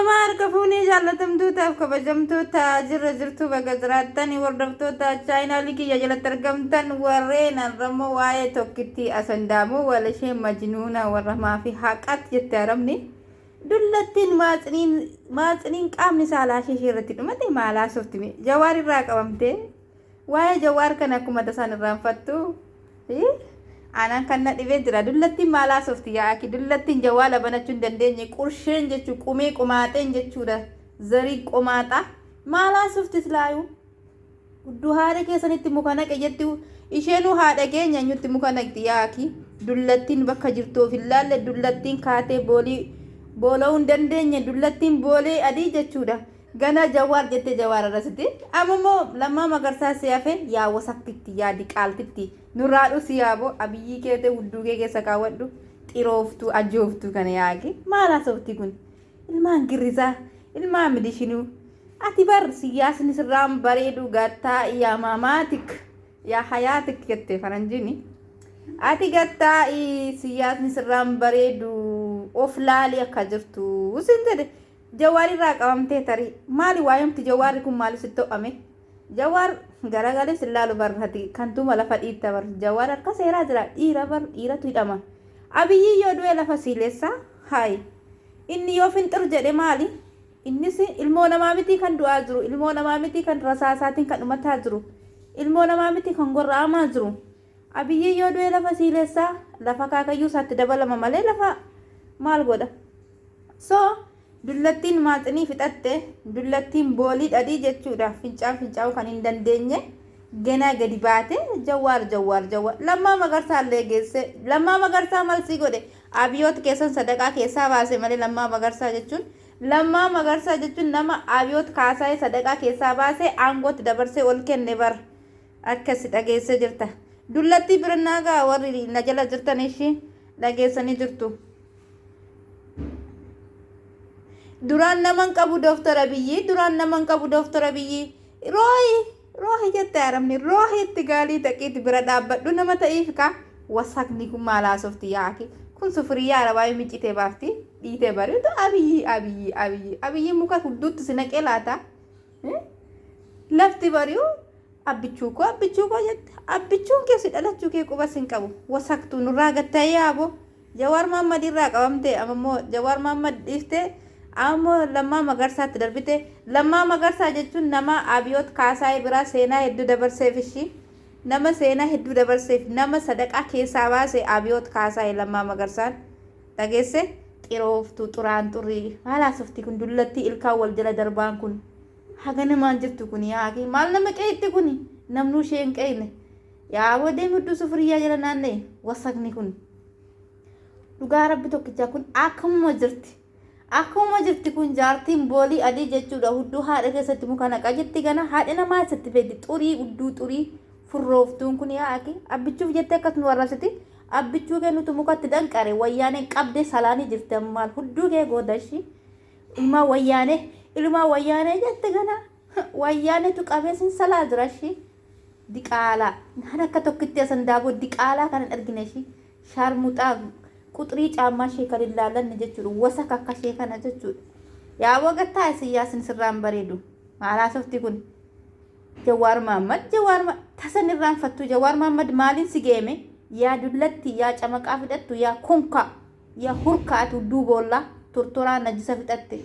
Marka fuunii jaallatamtootaaf kabajamtoota jirra jirtu baga jiraattan hordoftoota chaayinaalii kiyya jalatti argamtan warreen har'ammoo waa'ee tokkitti asandaamoo wal ishee majnuuna warra maafi haqat jette arabni dullattiin maaxiniin qaamni saalaa ishee irratti dhumate maalaa softime jawaar irraa qabamte waa'ee jawaar kana akkuma tasaan irraanfattu Anan kan dhibee jira dullattiin maalaa softi yaaki dullattiin jawaala banachuu hin dandeenye qursheen jechuu qumee qomaaxeen jechuudha zarii qomaaxa maalaa softi islaayu gudduu haadha keessanitti muka naqe jetti isheenuu haadha keenya nyutti muka naqti yaaki dullattiin bakka jirtuuf hin laalle dullattiin kaatee boola'uu hin dandeenye dullattiin boolee adii jechuudha gana jawaar jette jawaar arrasiti ammoo lammaa magarsaa siyafe yaa wasakkitti yaa diqaaltitti nurraadhu siyaabo abiyyii keete hudduu kee keessa kaawwadhu xirooftuu ajooftuu kana yaaki maalaa softi kun ilmaan girrisaa ilmaan midishinuu ati bar siyaasni sirraan bareedu gattaa yaa maamaatik yaa hayaatik jette faranjini ati gattaa siyaasni sirraan bareedu of laalii akka jirtu sintede jawaar irraa qabamtee tarii maali waayamti jawaarri kun maali sitti to'ame jawaar garagalee sillaalu barhati kantuma lafa dhiitta bar jawaar akka seeraa jira dhiiratu hidhama abiyyi yoo du'e lafa siileessa hayi inni yoo finxir jedhe maali innis ilmoo namaa miti kan du'aa jiru ilmoo namaa miti kan rasaasaatiin kan dhumataa jiru ilmoo namaa miti kan gorra'amaa jiru abiyyi yoo du'e lafa siileessa lafa kaakayyuu isaatti dabalama malee lafa maal godha so dullattiin maaxinii fixatte dullattiin boolii dhadhii jechuudha fincaan kan hin dandeenye ganaa gadi baate jawaar lammaa magarsaa illee geesse lammaa magarsaa malsii godhe abiyoot keessan sadaqaa keessaa baase malee lammaa magarsaa jechuun nama abiyoot kaasaa sadaqaa keessaa baase aangootti dabarsee ol kenne bar akkasi dhageesse jirta dullattii birannaagaa warri na jala jirtan ishii dhageessanii jirtu duraan naman qabu doftara biyyi roohi jette arabni roohi itti gaalii taqiitti bira dhaabbadhu nama ta'iif ka wasakni kun maalaa softi yaaki kun sufuriyaa arabaa miccitee baafti dhiitee bariitu abiyyi muka hudduutti si naqee laata lafti bari'u abbichuu koo jette abbichuun kee si dhalachuu kee quba sin qabu wasaktuu nurraa gatta'ee yaabo jawaar mahammad irraa qabamte ammoo jawaar mahammad dhiiftee ammoo lammaa magarsaatti darbite lammaa magarsaa jechuun nama abiyoot kaasaa biraa seenaa hedduu dabarseef ishii nama seenaa hedduu dabarseef nama sadaqaa keessaa baase abiyoot kaasaa lammaa magarsaan dhageesse xirooftuu xuraan xurrii maalaa softi kun dullattii ilkaan wal jala darbaan kun hagana maan jirtu kun yaaki maal nama qeetti kun namnuu ishee hin qeeyne yaa wadee mudduu sufuriyaa jala naannee wasakni kun dhugaa rabbi tokkichaa kun akkuma jirti kun jaartiin boolii adii jechuudha hudduu haadha keessatti muka naqa jetti gana haadha namaa isatti beekti xurii hudduu xurii furrooftuun kun yaaki abbichuuf jettee akkas nu warrasiti abbichuu kee nutu mukatti danqare wayyaanee qabdee salaanii jirti maal hudduu kee goodashi ilmaa wayyaanee jette gana wayyaaneetu qabeessin salaa jira shi diqaalaa naan akka tokkitti asan daaboo diqaalaa kanan argine shi shaarmuxaa quxrii caammaa ishee kan ilaallanne jechuudha wasak akka ishee kana jechuudha yaa wagattaa siyaasni sirraan bareedu maalaa softi kun jawaar mahammad tasan irraanfattu jawaar mahammad maaliin si geeme yaa dullatti yaa camaqaa fixattu yaa konka yaa hurkaatu duuboollaa tortoraa najisa fixatte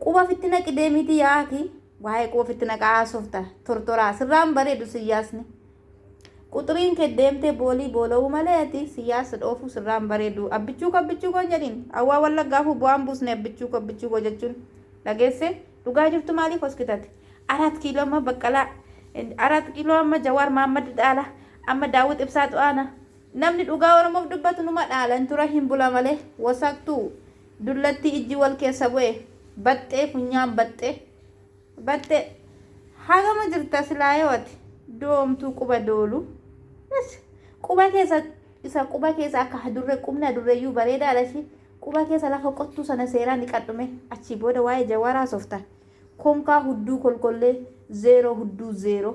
quba fitti naqi deemiti yaaki waa'ee quba fitti naqaa haasofta tortoraa sirraan bareedu siyaasni quxuriin kee deemtee boolii boola'uu maleeti siyaasa dhoofu sirraan bareedu abbichuu koo jedhin awwaa wallaggaafuu bu'aan buusne abbichuu koo jechuun dhageesse dhugaa jirtu maaliif hoskitati 4 kiiloo amma baqqalaa 4 kiiloo amma jawaar mahammad dhaala amma daawwit ibsaa xu'aana namni dhugaa oromoof dubbatu numa dhaalan tura hin bula malee wasaktuu dullattii ijji wal keessa bu'e baxxee funyaan baxxee hagama jirta silaayooti doomtuu quba doolu quba keessa akka hadurree qubni hadurreeyyuu bareedaadha shi quba keessa lafa qottuu sana seeraan dhiqadhume achii booda waa'ee jawaaraa softa konkaa hudduu kolkollee zeeroo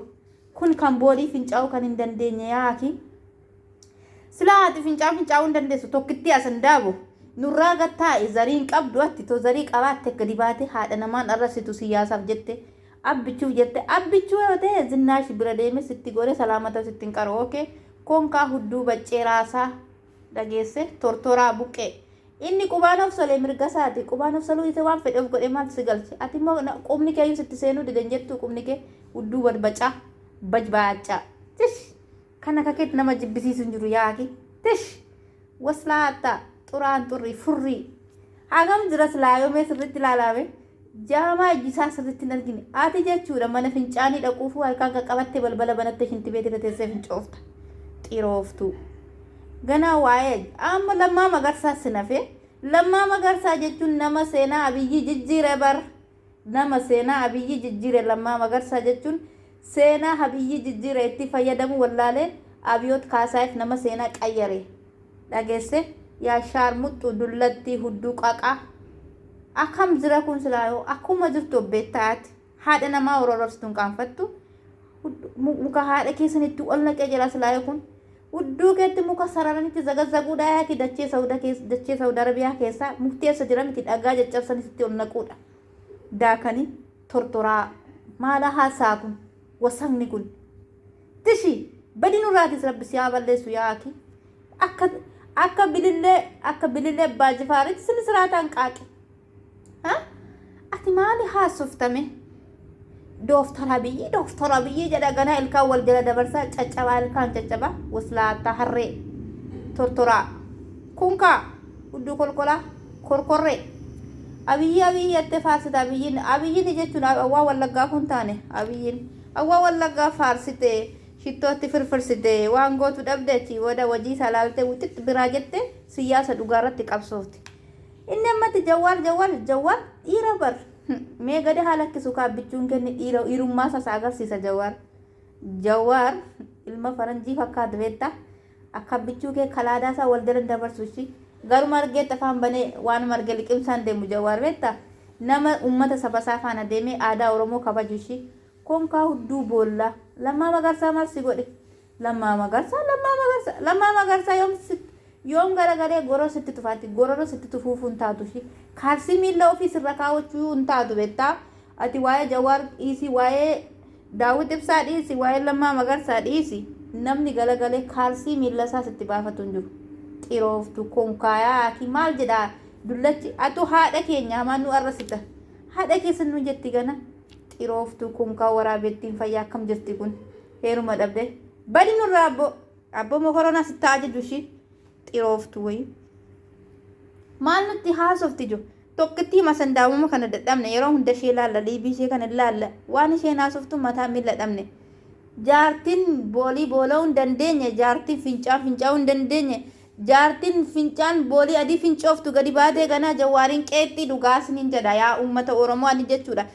kun kan boolii fincaa'uu kan hin dandeenye yaaki silaa ati fincaa'uu hin dandeessu tokkitti asan daabo nurraa gattaa zariin qabdu atti to zarii qabaatte gadi baate haadha namaan arrasitu siyaasaaf jette abbichuu yoo ta'e zinnaash bira deeme sitti godhe salaamata sittiin qaru ookee konkaa hudduu baccee raasaa dhageesse tortoraa buqqee inni qubaan of solee mirga isaati qubaan of soluu isa waan fedhe of godhe maal si galche ati immoo qubni kee sitti seenuu didan jettu qubni kee hudduu barbacaa bajbaacaa tish kana kakeetti nama jibbisiisu hin jiru yaaki tish waslaata xuraan xurrii furrii hagam jiras laayomee sirritti ilaalaame jaamaa ijjisaa sirritti hin argine ati jechuudha mana fincaanii dhaquufu halkaan qaqqabatte balbala banatte shinti beetira teessee fincoofta xirooftu ganaa waa'ee amma lammaa magarsaa sinafe lammaa magarsaa jechuun nama seenaa abiyyi jijjiire bar nama seenaa abiyyi jijjiire lammaa magarsaa jechuun seenaa abiyyi jijjiire itti fayyadamu wallaalee abiyoot kaasaayif nama seenaa qayyare dhageesse yaa shaarmuxxu dullatti hudduu qaqaa akkam jira kun silaayoo akkuma jirtu obbeettaati haadha namaa orororstuun qaanfattu muka haadha keessanitti ol naqee jira silaayoo kun hudduu keetti muka sararanitti zagazzaguudha yaaki dachee Saawud Arabiyaa keessaa mufteessa jira miti dhagaa caccabsanitti ol naquudha daakanii tortoraa maala haasaa kun wasaqni kun tishi badi nurraatis rabbi siyaa balleessu yaaki akka bilillee baajifaaritti sini siraataan qaaqe ati maali haasoftame dooftora biyyi jedha ganaa ilkaan wal jala dabarsaa caccabaa ilkaan caccabaa waslaata harree tortoraa kunkaa hudduu kolkolaa korkorree abiyyi yatte faarsita abiyyiin jechuun awwaa wallaggaa kun taane abiyyiin awwaa wallaggaa faarsite shittootti firfirsite waan gootu dhabdeechi wada wajii salaalte wuxitti biraa jette siyaasa dhugaarratti qabsoofti inni ammatti jawwaar dhiira bar mee gadi haala akkisu kaabbichuun kenni dhiirummaa isaa agarsiisa jawwaar ilma faranjii fakkaatu beektaa akka bichuu kee kalaadaa isaa wal jala dabarsu ishii garuma argee afaan banee waan marge liqimsaan deemu jawwaar beektaa nama ummata saba isaa faana deemee aadaa oromoo kabaju ishii konkaa hudduu boolla lammaa magarsaa marsi godhe lammaa magarsaa yoom garagalee goroo sitti tufaatti goroo sitti tufuufuu hin taatu ishii kaarsii miilla ofii sirra kaawwachuu hin taatu beektaa ati waa'ee jawwaar dhiisii waa'ee daawwit ibsaa dhiisii waa'ee lammaa magarsaa dhiisii namni galagalee kaarsii miilla isaa sitti baafatu hin jiru xirooftu konkaayaa ati maal jedhaa dullachi atu haadha keenya hamaan nu arrasita haadha keessan nu jetti gana xirooftu konkaa waraabettiin fayyaa akkam jirti kun heeruma dhabde badi nurraa abbo mokorona sitti ajaju ishii xirooftu wayi maal nutti haasofti jiru tokkitti masandaamuma kana dadhabne yeroo hunda ishee laalla liibii ishee kana laalla waan isheen haasoftu mataa miila dhabne jaartiin boolii boola'uu hin dandeenye jaartiin fincaa'uu hin dandeenye jaartiin fincaan boolii adii fincooftu gadi baatee ganaa jawwaariin qeexxii dhugaasniin jedha yaa uummata oromoo ani jechuudha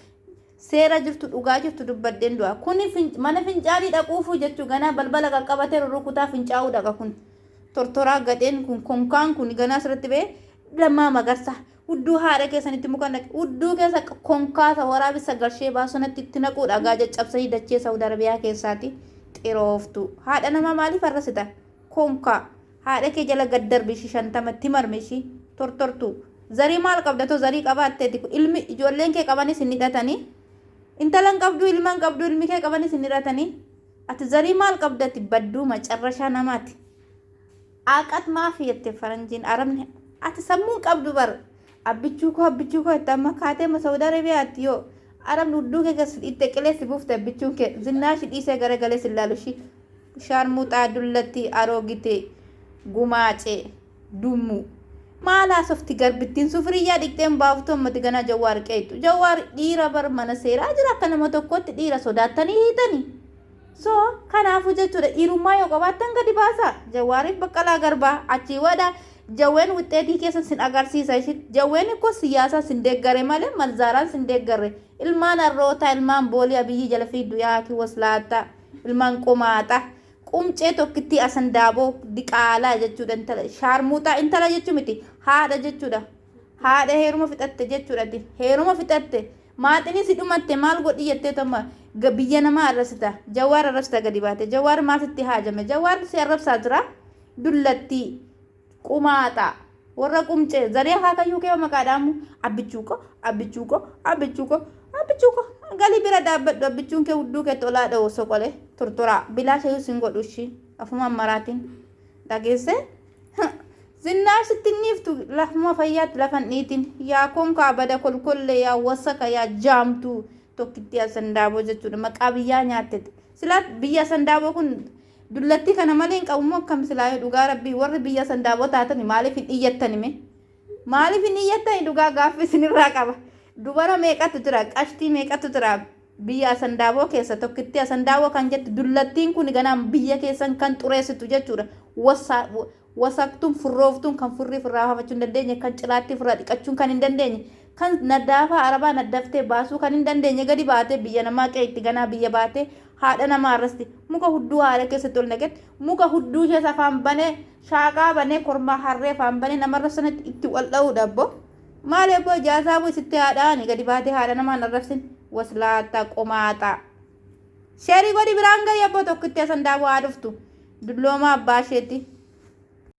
seera jirtu dhugaa jirtu dubbadeen du'a kuni mana fincaanii dhaquufuu jechuu ganaa balbala qaqqabatee rukutaa fincaa'uu dhaqa kun tortoraa gadheen kun konkaan kun ganaa asirratti ba'ee lammaa magarsaa hudduu haadha keessanitti muka naqe hudduu keessa konkaasa waraabessa garshee baasonatti itti naquu dhagaa caccabsanii dachee Saawud Arabiyaa keessaati xirooftu haadha nama maaliif arrasita konkaa haadha kee jala gad darbi ishii 50tti marme ishii tortortu zarii maal qabdatoo zarii qabaatteeti ilmi ijoolleen kee qabanis hin hidhatanii intalan qabdu ilmaan qabdu ilmi kee qabanis hin hidhatanii ati zarii maal qabdati badduu macarrashaa namaati aqat maafi yette faranjiin arabni ati sammuun qabdu bar abbichuu koo itti amma kaatee Saawud Arabiyaatti yoo arabni hudduu kee gas itti qileessi buufte abbichuun kee zinnaashi dhiisee garagalee sillaalu ishii shaarmuuxaa dullatti aroogite gumaacee dummu maalaa softi garbittiin sufuriyyaa dhiqxeen baaftu ammati ganaa jawwaar qeetu jawwaar dhiira bar mana seeraa jira akka nama tokkotti dhiira sodaattanii hiitanii so kanaafuu jechuudha dhiirummaa yoo qabaattan gadi baasa jawwaariif baqqalaa garbaa achii wada jawween wixxeetii keessa sin agarsiisa ishii jawween ikkoo siyaasaa sin deeggare malee malzaaraan sin deeggarre ilmaan harroota ilmaan boolii abiyyi jala fiiddu yaaki waslaata ilmaan qomaaxa qumcee tokkitti asandaaboo diqaalaa jechuudha intala shaarmuuxaa intala jechuu miti haadha jechuudha haadha heeruma fixatte jechuudha heeruma fixatte maaxinii si dhumatte maal godhi jettee tomma biyya namaa arrasita jawwaar arrasita gadi baate jawwaar maasitti haajame jawwaar si arrabsaa jira dullatti qumaaxa warra qumcee zaree haakayyuu kee maqaadhaamu abbichuuko galii bira dhaabbadhu abbichuun kee hudduu kee tolaa dha'u soqolee tortoraa bilaa shayuu sin godhushi afumaan maraatiin dhageesse zinnaa sittinniiftu lafuma fayyaatti lafan dhiitin yaa konkaa bada kolkollee yaa wasaka yaa jaamtu tokkitti asandaaboo jechuudha maqaa biyyaa nyaattete silaa biyya asandaaboo kun dullatti kana malee hin qabu moo akkam silaa dhugaa rabbii warri biyya asandaaboo taatani maaliif hin iyyattani maaliif hin iyyattani dhugaa gaaffii isinirraa qaba dubara meeqatu jira qashtii meeqatu jira biyya asandaaboo keessa tokkitti asandaaboo kan jettu dullattiin kun ganaan biyya keessan kan xureessitu jechuudha wasaktuun furrooftuun kan furrii firraa hafachuu hin dandeenye kan cilaatti firraa dhiqachuun kan hin dandeenye kan naddaafaa arabaa naddaftee baasuu kan hin dandeenye gadi baatee biyya namaa qeetti ganaa biyya baatee haadha namaa arrasti muka hudduu haala keessatti ol naqetti muka hudduu keessa afaan banee shaaqaa banee kormaa harree afaan banee namarra sanatti itti wal dha'uudha abbo maal ebboo ijaasaa buu isitti haadhaani gadi baatee haadha namaan arrabsin waslaata qomaaxaa sheerii godhi biraan gadi abboo tokkitti asandaaboo haa dhuftu dulloomaa abbaa isheetti